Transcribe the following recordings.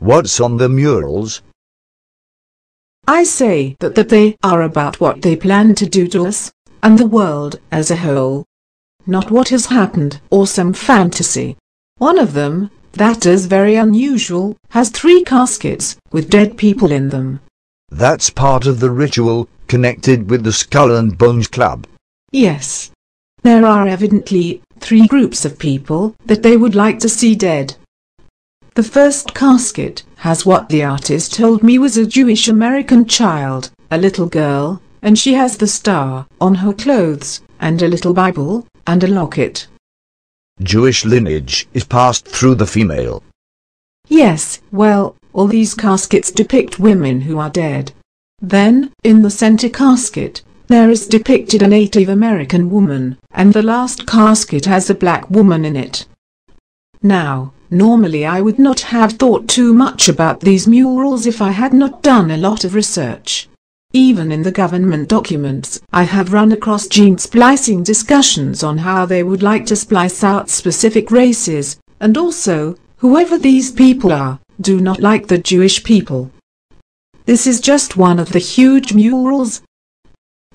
What's on the murals? I say that they are about what they plan to do to us, and the world as a whole. Not what has happened, or some fantasy. One of them, that is very unusual, has 3 caskets, with dead people in them. That's part of the ritual, connected with the Skull and Bones Club. Yes. There are evidently 3 groups of people that they would like to see dead. The first casket has what the artist told me was a Jewish American child, a little girl, and she has the star on her clothes, and a little Bible, and a locket. Jewish lineage is passed through the female. Yes, well, all these caskets depict women who are dead. Then, in the center casket, there is depicted a Native American woman, and the last casket has a black woman in it. Now, normally I would not have thought too much about these murals if I had not done a lot of research. Even in the government documents, I have run across gene splicing discussions on how they would like to splice out specific races, and also, whoever these people are, do not like the Jewish people. This is just one of the huge murals.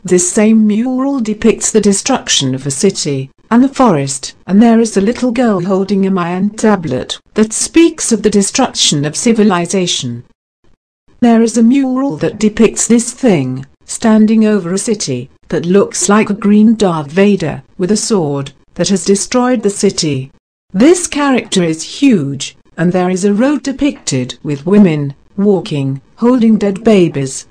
This same mural depicts the destruction of a city and a forest, and there is a little girl holding a Mayan tablet that speaks of the destruction of civilization. There is a mural that depicts this thing, standing over a city, that looks like a green Darth Vader, with a sword, that has destroyed the city. This character is huge, and there is a road depicted with women, walking, holding dead babies.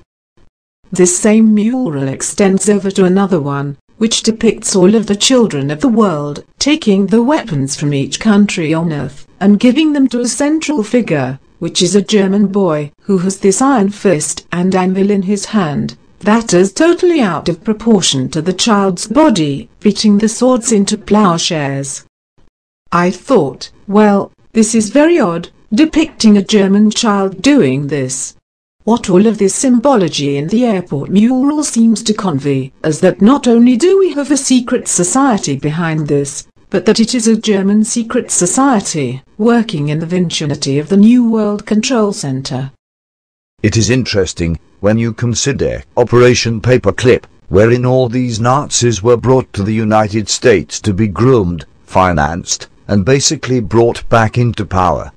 This same mural extends over to another one, which depicts all of the children of the world, taking the weapons from each country on earth, and giving them to a central figure, which is a German boy, who has this iron fist and anvil in his hand, that is totally out of proportion to the child's body, beating the swords into plowshares. I thought, well, this is very odd, depicting a German child doing this. What all of this symbology in the airport mural seems to convey is that not only do we have a secret society behind this, but that it is a German secret society, working in the vicinity of the New World Control Center. It is interesting, when you consider Operation Paperclip, wherein all these Nazis were brought to the United States to be groomed, financed, and basically brought back into power.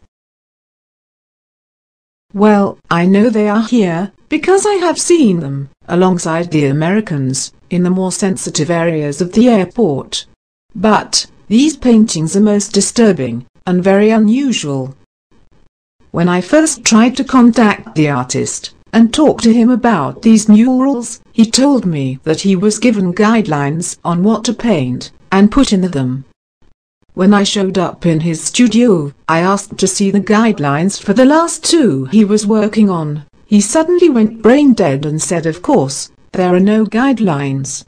Well, I know they are here, because I have seen them, alongside the Americans, in the more sensitive areas of the airport. But these paintings are most disturbing, and very unusual. When I first tried to contact the artist, and talk to him about these murals, he told me that he was given guidelines on what to paint, and put in them. When I showed up in his studio, I asked to see the guidelines for the last 2 he was working on. He suddenly went brain dead and said, of course, there are no guidelines.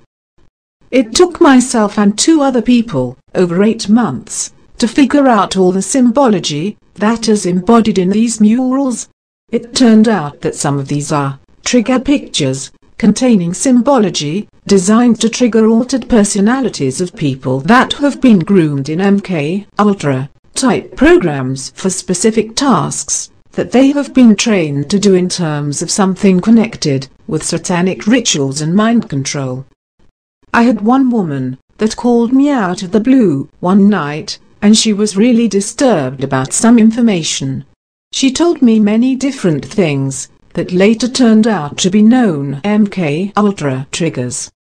It took myself and 2 other people over 8 months to figure out all the symbology that is embodied in these murals. It turned out that some of these are trigger pictures containing symbology designed to trigger altered personalities of people that have been groomed in MK Ultra type programs for specific tasks that they have been trained to do in terms of something connected with satanic rituals and mind control. I had one woman that called me out of the blue one night, and she was really disturbed about some information. She told me many different things that later turned out to be known MK Ultra triggers.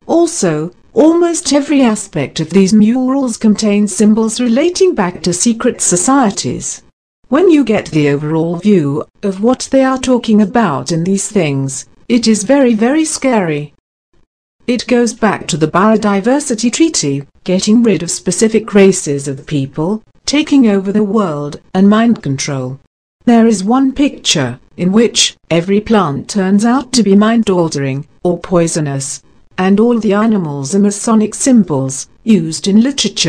Also, almost every aspect of these murals contains symbols relating back to secret societies. When you get the overall view of what they are talking about in these things, it is very, very scary. It goes back to the Biodiversity Treaty, getting rid of specific races of people, taking over the world, and mind control. There is one picture in which every plant turns out to be mind-altering or poisonous, and all the animals are Masonic symbols used in literature.